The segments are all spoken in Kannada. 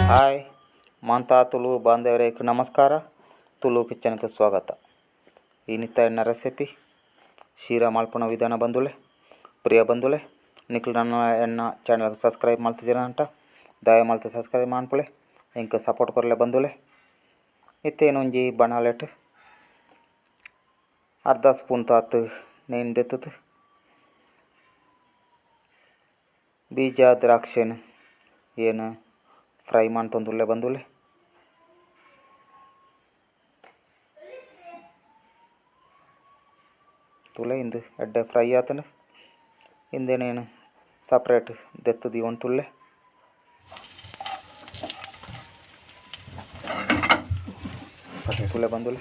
ಹಾಯ್ ಮಾಂತಾ ತುಳು ಬಾಂಧವರಿಗೆ ನಮಸ್ಕಾರ. ತುಳು ಕಿಚನ್ಗೆ ಸ್ವಾಗತ. ಇನ್ನಿತ್ತ ಎನ್ನ ರೆಸಿಪಿ ಶೀರಾ ಮಲ್ಪನ ವಿಧಾನ ಬಂದುಲೆ ಪ್ರಿಯ ಬಂದುಲೆ ನಿಖಿಲ್ ನನ್ನ ಎನ್ನ ಚಾನಲ್ಗೆ ಸಬ್ಸ್ಕ್ರೈಬ್ ಮಾಡ್ತಿದ್ದೀರ ಅಂತ ದಯ ಮಲ್ತು ಸಬ್ಸ್ಕ್ರೈಬ್ ಮಾಡ್ಪಳೆ ಇಂಕ ಸಪೋರ್ಟ್ ಕೊರಲೆ ಬಂದುಲೆ. ಇತ್ತೇನು ಒಂಜಿ ಬಣಾಲೆಟ್ ಅರ್ಧ ಸ್ಪೂನ್ ತಾತು ನೇನು ದೆತ್ತದು ಬೀಜ ದ್ರಾಕ್ಷಿನ ಏನು ಫ್ರೈ ಮಾಡ್ತಂದುಲ್ಲೆ ಬಂದುಲೆ. ತುಲೆ ಇಂದು ಎಡ್ಡೆ ಫ್ರೈ ಆತನ ಇಂದೇನೇನು ಸಪ್ರೇಟ್ ದೆತ್ತದು ಇವನ್ ತುಲ್ಲೆ. ತುಲೆ ಬಂದುಲೆ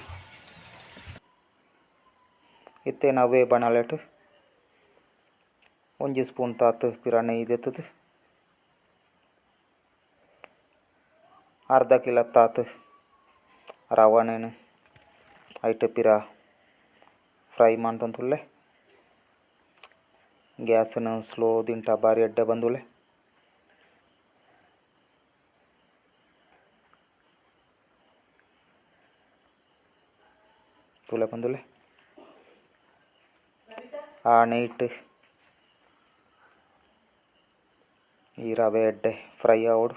ಇತ್ತೇನು ಅವೇ ಬಣಾಲೆಟ್ ಒಂಜಿ ಸ್ಪೂನ್ ತಾತು ಪಿರ ನೆಯ್ಯಿ ದೆತ್ತದು ಅರ್ಧ ಕಿಲೋ ತಾತು ರವಣೆನು ಐಟ್ ಪಿರ ಫ್ರೈ ಮಾಡ್ತಂತುಲ್ಲೆ. ಗ್ಯಾಸನ್ನು ಸ್ಲೋ ದಿಂಟ ಬಾರಿ ಎಡ್ಡೆ ಬಂದುಲೆ. ತುಲೆ ಬಂದುಲೆ ಆ ನೈಟ್ ಈ ರವೆ ಎಡ್ಡೆ ಫ್ರೈ ಆವಡು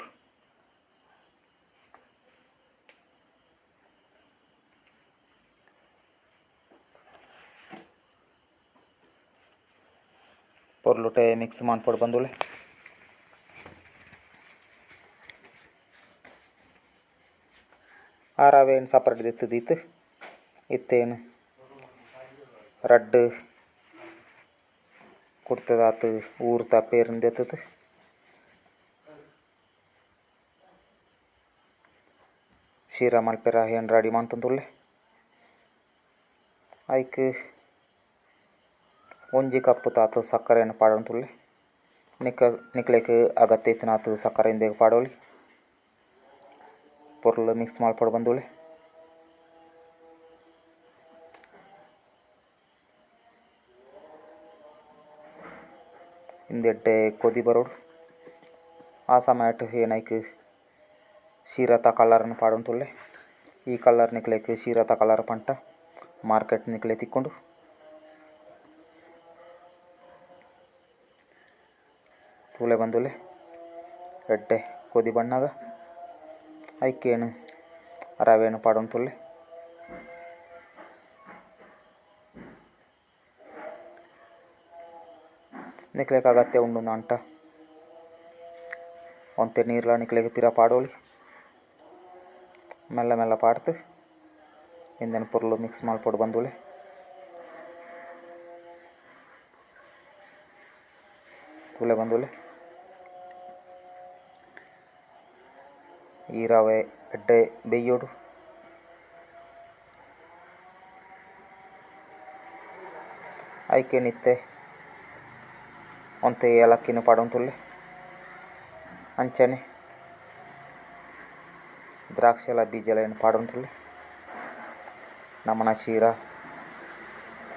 ಪೊರ್ಲುಟೆ ಮಿಕ್ಸ್ ಮಾಡ್ಕೊಡು ಬಂದುಲೆ. ಆ ರವೆ ಏನು ಸಪ್ರೇಟ್ ದಿತ್ತದೀತು ಇತ್ತೇನು ರಡ್ಡು ಕೊಡ್ತದಾತು ಊರ್ತ ಪೇರನ್ ದೆತ್ತದು ಶೀರಾ ಮಲ್ಪೆರ ಏನು ರೆಡಿ ಮಾಡ್ತಂದುಲ್ಲೆ. ಐಕ್ ಒಂಜಿ ಕಪ್ಪು ತಾತು ಸಕ್ಕರೆಯನ್ನು ಪಾಡಂತುಲ್ಲೆ. ನಿಕ್ಲೆಕ್ ಅಗತ್ಯ ಇತ್ತಿನಾತು ಸಕ್ಕರೆಯಿಂದ ಪಾಡೋಲಿ ಪೊರ್ಲು ಮಿಕ್ಸ್ ಮಾಡ್ಕೊಡು ಬಂದುಲೆ. ಇಂದೆಡ್ಡೆ ಕೊದಿ ಬರೋಡು ಆ ಸಮಯಟ್ ಏನೈಕ್ ಶೀರಾತ ಕಲರ್ನ ಪಾಡಂತುಲ್ಲೆ. ಈ ಕಲರ್ ನಿಕ್ಲೆಕ್ ಶೀರಾತ ಕಲರ್ ಪಂಟ ಮಾರ್ಕೆಟ್ ನಿಕ್ಲೆ ತಿಕ್ಕೊಂಡು ತುಲೆ ಬಂದುಲೆ ಎಡ್ಡೆ ಕೊದಿ ಬಣ್ಣಾಗ ಐಕೇನು ರವೆನು ಪಾಡಂತುಲ್ಲೆ. ನಿಕ್ಲೆಕ್ ಅಗತ್ಯ ಉಂಡು ಅಂಟ ಒಂತೆ ನೀರ್ಲ ನಿಕ್ಲೆಗ್ ಪಿರ ಪಾಡೋಲಿ ಮೆಲ್ಲ ಮೆಲ್ಲ ಪಾಡ್ತು ಇಂದೆನು ಪೊರ್ಲು ಮಿಕ್ಸ್ ಮಾಡ್ಕೊಡು ಬಂದುಲೆ. ತುಲೆ ಬಂದುಲೆ ಈ ರವೆ ಎಡ್ಡೆ ಬೇಯೋಡು ಐಕೇನಿತ್ತೆ ಒಂತೆ ಏಲಕ್ಕಿನ ಪಾಡಂತುಲ್ಲೆ. ಅಂಚನೆ ದ್ರಾಕ್ಷೆಲ ಬೀಜಲ ಏನು ಪಾಡಂತುಲ್ಲೆ. ನಮ್ಮನ ಶೀರಾ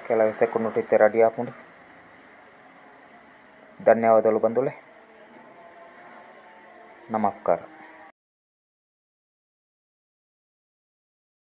ಕೆಲವು ಸೆಕೆಂಡ್ ಹುಟ್ಟಿತ್ತೆ ರೆಡಿ ಹಾಕೊಂಡು. ಧನ್ಯವಾದಗಳು ಬಂದುಲೆ. ನಮಸ್ಕಾರ.